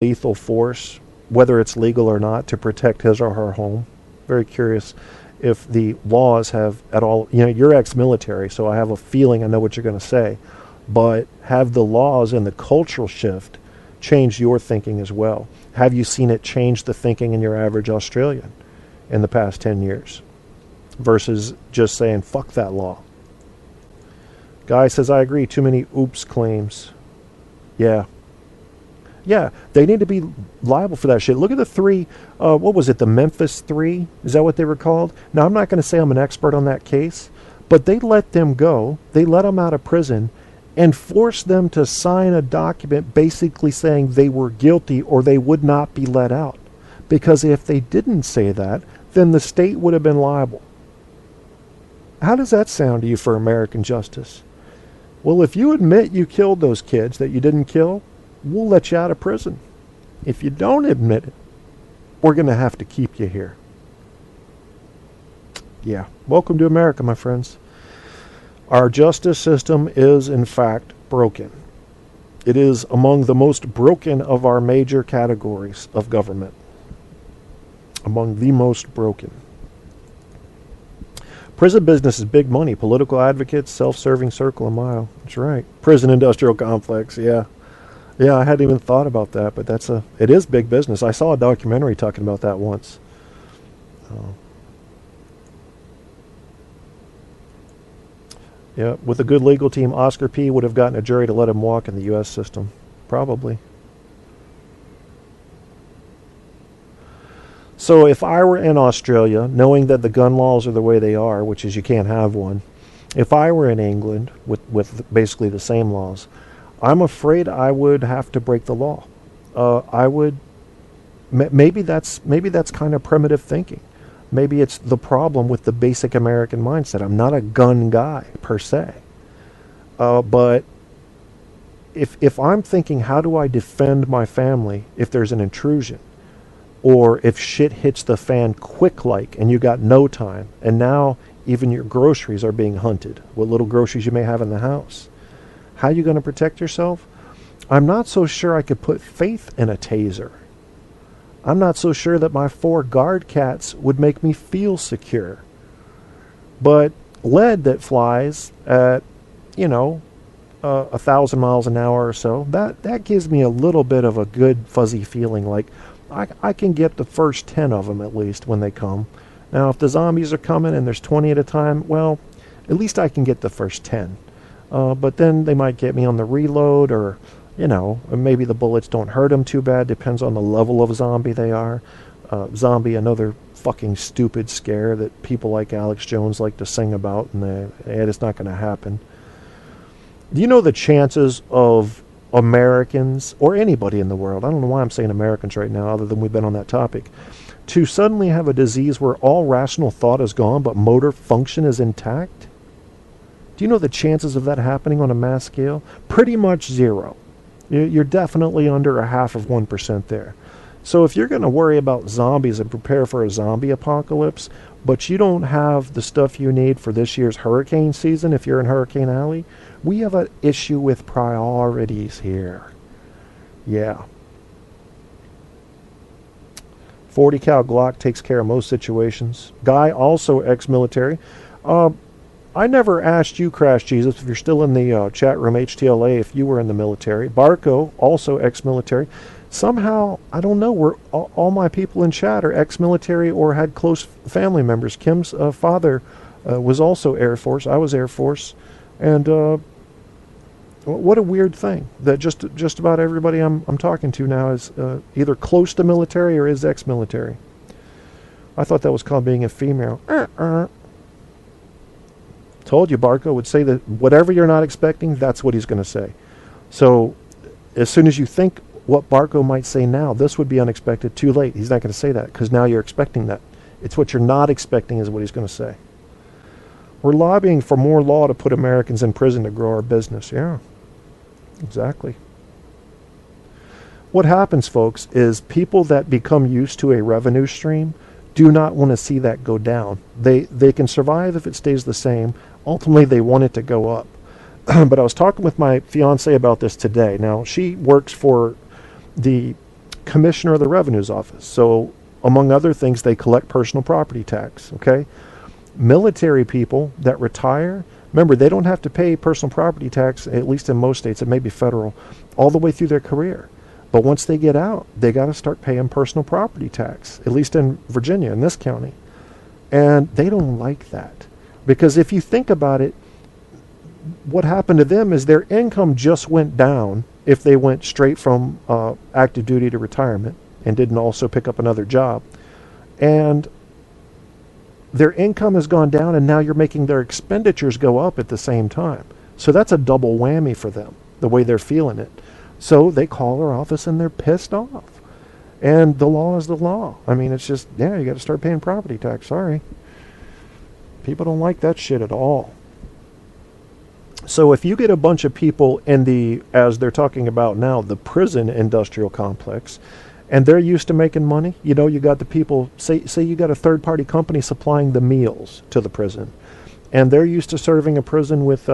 lethal force, whether it's legal or not, to protect his or her home. Very curious if the laws have at all, you're ex-military, so I have a feeling I know what you're going to say, but have the laws and the cultural shift changed your thinking as well? Have you seen it change the thinking in your average Australian in the past 10 years versus just saying, fuck that law? Guy says, I agree, too many oops claims. Yeah, they need to be liable for that shit. Look at the three, what was it, the Memphis Three? Is that what they were called? Now, I'm not going to say I'm an expert on that case, but they let them go. They let them out of prison and forced them to sign a document basically saying they were guilty or they would not be let out. Because if they didn't say that, then the state would have been liable. How does that sound to you for American justice? Well, if you admit you killed those kids that you didn't kill, we'll let you out of prison. If you don't admit it, we're going to have to keep you here. Yeah. Welcome to America, my friends. Our justice system is, in fact, broken. It is among the most broken of our major categories of government. Among the most broken. Prison business is big money. Political advocates, self-serving circle a mile. That's right. Prison industrial complex, yeah. Yeah, I hadn't even thought about that, but it is big business. I saw a documentary talking about that once. Yeah, with a good legal team, Oscar P. would have gotten a jury to let him walk in the U.S. system. Probably. So if I were in Australia, knowing that the gun laws are the way they are, which is you can't have one, if I were in England with basically the same laws, I'm afraid I would have to break the law. I would. Maybe that's kind of primitive thinking. Maybe it's the problem with the basic American mindset. I'm not a gun guy per se, but if I'm thinking, how do I defend my family if there's an intrusion, or if shit hits the fan quick and you got no time, and now even your groceries are being hunted, what little groceries you may have in the house. How are you going to protect yourself? I'm not so sure I could put faith in a taser. I'm not so sure that my 4 guard cats would make me feel secure. But lead that flies at, 1,000 miles an hour or so, that gives me a little bit of a good fuzzy feeling like I can get the first 10 of them at least when they come. Now, if the zombies are coming and there's 20 at a time, well, at least I can get the first 10. But then they might get me on the reload, or, maybe the bullets don't hurt them too bad. Depends on the level of zombie they are. Zombie, another fucking stupid scare that people like Alex Jones like to sing about, and it's not going to happen. Do you know the chances of Americans, or anybody in the world, I don't know why I'm saying Americans right now other than we've been on that topic, to suddenly have a disease where all rational thought is gone but motor function is intact? Do you know the chances of that happening on a mass scale? Pretty much zero. You're definitely under 0.5% there. So if you're going to worry about zombies and prepare for a zombie apocalypse, but you don't have the stuff you need for this year's hurricane season if you're in Hurricane Alley, we have an issue with priorities here. Yeah. 40 cal Glock takes care of most situations. Guy, also ex-military. I never asked you, Crash Jesus, if you're still in the chat room, HTLA, if you were in the military. Barco, also ex-military. Somehow, I don't know, all my people in chat are ex-military or had close family members. Kim's father was also Air Force. I was Air Force. And what a weird thing that just about everybody I'm talking to now is either close to military or is ex-military. I thought that was called being a female. Told you Barco would say that whatever you're not expecting, that's what he's going to say. So as soon as you think what Barco might say now, this would be unexpected, too late. He's not going to say that because now you're expecting that. It's what you're not expecting is what he's going to say. We're lobbying for more law to put Americans in prison to grow our business. Yeah, exactly. What happens, folks, is people that become used to a revenue stream do not want to see that go down. They can survive if it stays the same. Ultimately, they want it to go up. But I was talking with my fiance about this today. Now, she works for the commissioner of the Revenues Office. So, among other things, they collect personal property tax, okay? Military people that retire, remember, they don't have to pay personal property tax, at least in most states, it may be federal, all the way through their career. But once they get out, they got to start paying personal property tax, at least in Virginia, in this county. And they don't like that. Because if you think about it, what happened to them is their income just went down if they went straight from active duty to retirement and didn't also pick up another job. And their income has gone down, and now you're making their expenditures go up at the same time. So that's a double whammy for them, the way they're feeling it. So they call our office and they're pissed off. And the law is the law. I mean, it's just, yeah, you got to start paying property tax. Sorry. People don't like that shit at all. So if you get a bunch of people in the, as they're talking about now, the prison industrial complex, and they're used to making money, you know, you got the people, say you got a third-party company supplying the meals to the prison, and they're used to serving a prison with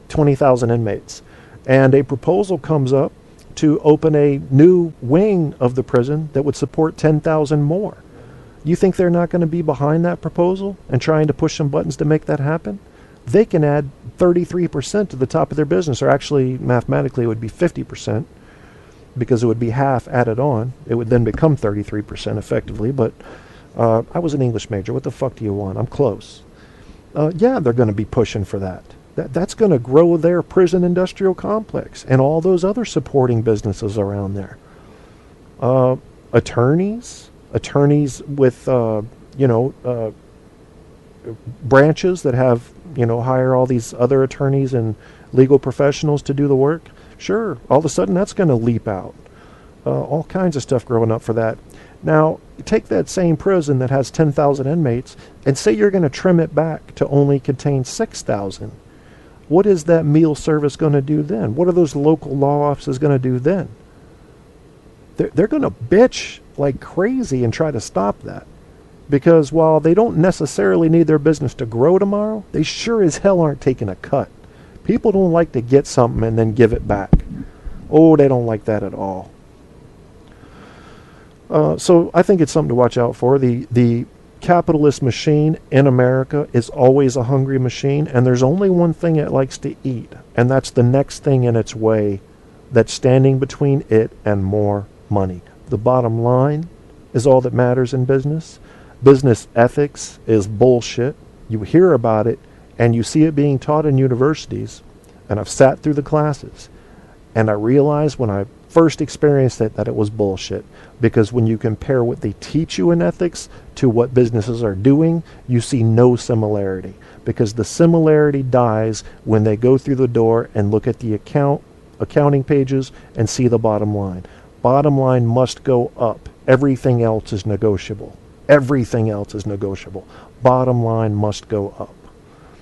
20,000 inmates, and a proposal comes up to open a new wing of the prison that would support 10,000 more. You think they're not going to be behind that proposal and trying to push some buttons to make that happen? They can add 33% to the top of their business, or actually, mathematically, it would be 50%, because it would be half added on. It would then become 33% effectively, but I was an English major. What the fuck do you want? I'm close. Yeah, they're going to be pushing for that. That's going to grow their prison industrial complex and all those other supporting businesses around there. Attorneys with, branches that have, hire all these other attorneys and legal professionals to do the work. Sure, all of a sudden that's going to leap out. All kinds of stuff growing up for that. Now, take that same prison that has 10,000 inmates and say you're going to trim it back to only contain 6,000. What is that meal service going to do then? What are those local law offices going to do then? They're going to bitch like crazy and try to stop that. Because while they don't necessarily need their business to grow tomorrow, they sure as hell aren't taking a cut. People don't like to get something and then give it back. Oh, they don't like that at all. So I think it's something to watch out for. The capitalist machine in America is always a hungry machine, and there's only one thing it likes to eat, and that's the next thing in its way that's standing between it and more money. The bottom line is all that matters in business. Business ethics is bullshit. You hear about it, and you see it being taught in universities, and I've sat through the classes, and I realized when I first experienced it that it was bullshit. Because when you compare what they teach you in ethics to what businesses are doing, you see no similarity. Because the similarity dies when they go through the door and look at the accounting pages and see the bottom line. Bottom line must go up. Everything else is negotiable. Everything else is negotiable. Bottom line must go up.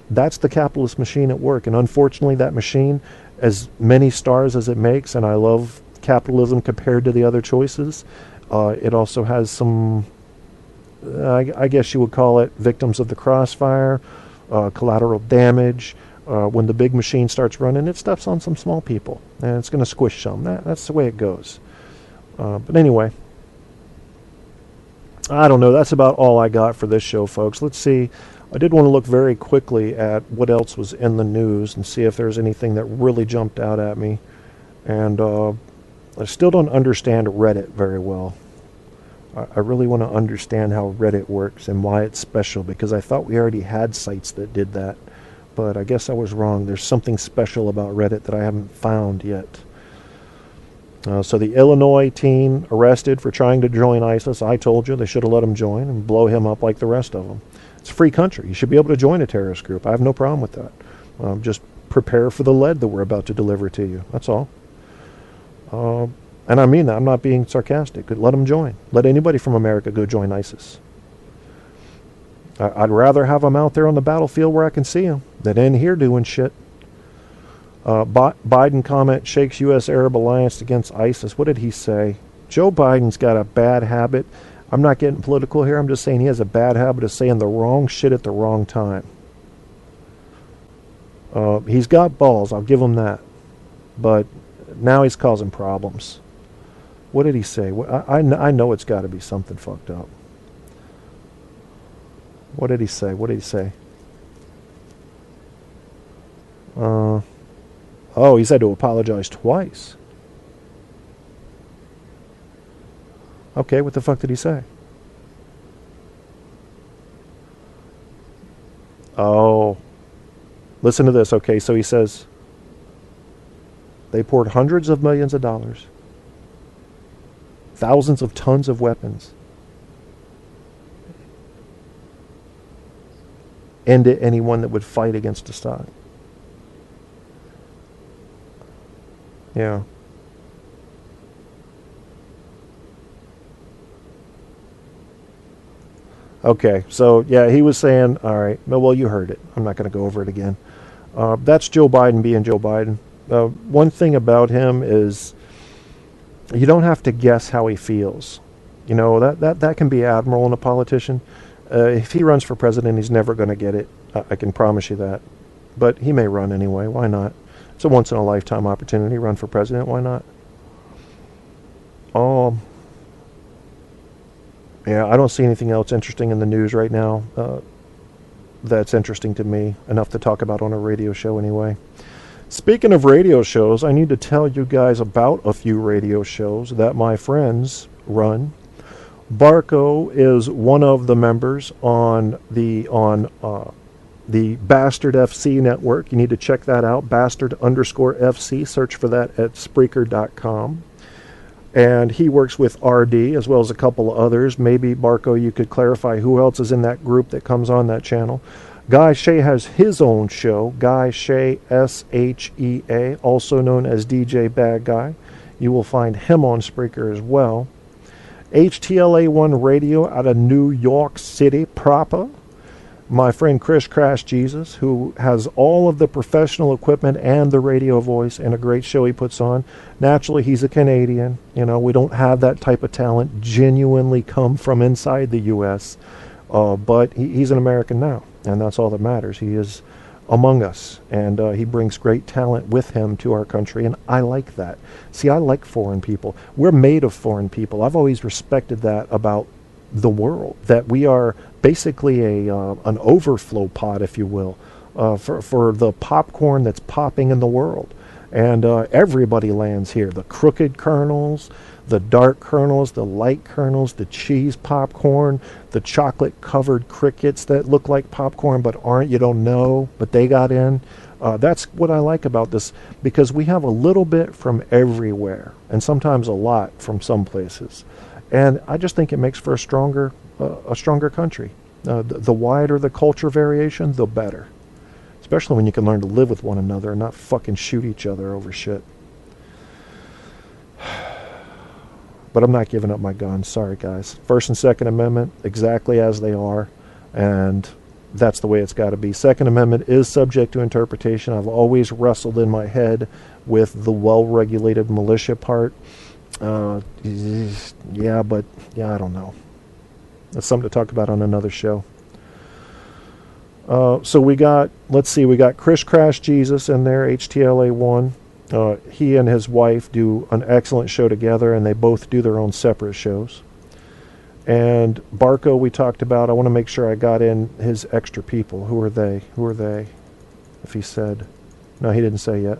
That's the capitalist machine at work. And unfortunately, that machine, as many stars as it makes, and I love capitalism compared to the other choices, it also has some, I guess you would call it, victims of the crossfire, collateral damage. When the big machine starts running, it steps on some small people, and it's going to squish some. That's the way it goes. But anyway, I don't know. That's about all I got for this show, folks. Let's see. I did want to look very quickly at what else was in the news and see if there's anything that really jumped out at me. And I still don't understand Reddit very well. I really want to understand how Reddit works and why it's special, because I thought we already had sites that did that. But I guess I was wrong. There's something special about Reddit that I haven't found yet. So the Illinois teen arrested for trying to join ISIS. I told you they should have let him join and blow him up like the rest of them. It's a free country. You should be able to join a terrorist group. I have no problem with that. Just prepare for the lead that we're about to deliver to you. That's all. And I mean that. I'm not being sarcastic. Let them join. Let anybody from America go join ISIS. I'd rather have them out there on the battlefield where I can see them than in here doing shit. Biden comment shakes U.S. Arab alliance against ISIS. What did he say? Joe Biden's got a bad habit. I'm not getting political here. I'm just saying he has a bad habit of saying the wrong shit at the wrong time. He's got balls. I'll give him that. But now he's causing problems. What did he say? I know it's got to be something fucked up. What did he say? What did he say? Oh, he's had to apologize twice. Okay, what the fuck did he say? Oh, listen to this. Okay, so he says they poured hundreds of millions of dollars, thousands of tons of weapons into anyone that would fight against Assad. Yeah. Okay, so yeah, he was saying, all right, well, you heard it. I'm not going to go over it again. That's Joe Biden being Joe Biden. One thing about him is you don't have to guess how he feels. You know, that can be admirable in a politician. If he runs for president, he's never going to get it. I can promise you that. But he may run anyway. Why not? It's a once-in-a-lifetime opportunity. Run for president. Why not? Yeah, I don't see anything else interesting in the news right now that's interesting to me, enough to talk about on a radio show anyway. Speaking of radio shows, I need to tell you guys about a few radio shows that my friends run. Barco is one of the members on the Bastard FC network. You need to check that out, Bastard_FC. Search for that at Spreaker.com. And he works with RD as well as a couple of others. Maybe, Barco, you could clarify who else is in that group that comes on that channel. Guy Shea has his own show, Guy Shea, SHEA, also known as DJ Bad Guy. You will find him on Spreaker as well. HTLA1 Radio out of New York City proper. My friend Chris Crash Jesus, who has all of the professional equipment and the radio voice and a great show he puts on. Naturally, he's a Canadian. You know, we don't have that type of talent genuinely come from inside the U.S., but he's an American now, and that's all that matters. He is among us, and he brings great talent with him to our country, and I like that. See, I like foreign people. We're made of foreign people. I've always respected that about the world, that we are basically an overflow pod, if you will, for the popcorn that's popping in the world. And everybody lands here. The crooked kernels, the dark kernels, the light kernels, the cheese popcorn, the chocolate-covered crickets that look like popcorn but aren't. You don't know, but they got in. That's what I like about this, because we have a little bit from everywhere, and sometimes a lot from some places. And I just think it makes for a stronger country. The wider the culture variation, the better. Especially when you can learn to live with one another and not fucking shoot each other over shit. But I'm not giving up my guns. Sorry, guys. First and Second Amendment, exactly as they are. And that's the way it's got to be. Second Amendment is subject to interpretation. I've always wrestled in my head with the well-regulated militia part. I don't know. That's something to talk about on another show. So we got Chris Crash Jesus in there, HTLA1. He and his wife do an excellent show together, and they both do their own separate shows. And Barco, we talked about. I want to make sure I got in his extra people. Who are they? If he said. No, he didn't say yet.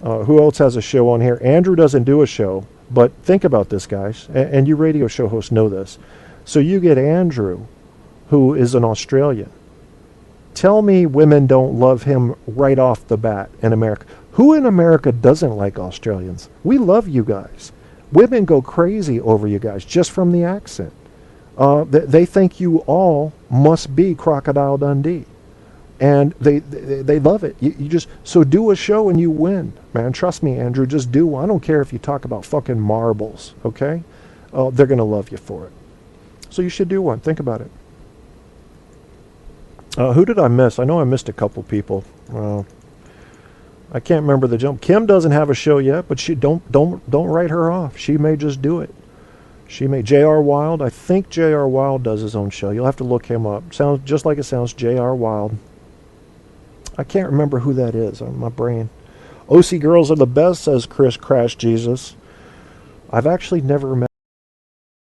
Who else has a show on here? Andrew doesn't do a show, but think about this, guys, and you radio show hosts know this. So you get Andrew, who is an Australian. Tell me women don't love him right off the bat in America. Who in America doesn't like Australians? We love you guys. Women go crazy over you guys just from the accent. They think you all must be Crocodile Dundee. And they love it. You just, so do a show and you win, man. Trust me, Andrew, just do one. I don't care if you talk about fucking marbles, okay? They're going to love you for it. So you should do one. Think about it. Who did I miss? I know I missed a couple people. I can't remember the jump. Kim doesn't have a show yet, but she don't write her off. She may just do it. She may. J.R. Wild. I think J.R. Wild does his own show. You'll have to look him up. Sounds just like it sounds. J.R. Wild. I can't remember who that is on my brain. OC girls are the best, says Chris Crash Jesus. I've actually never met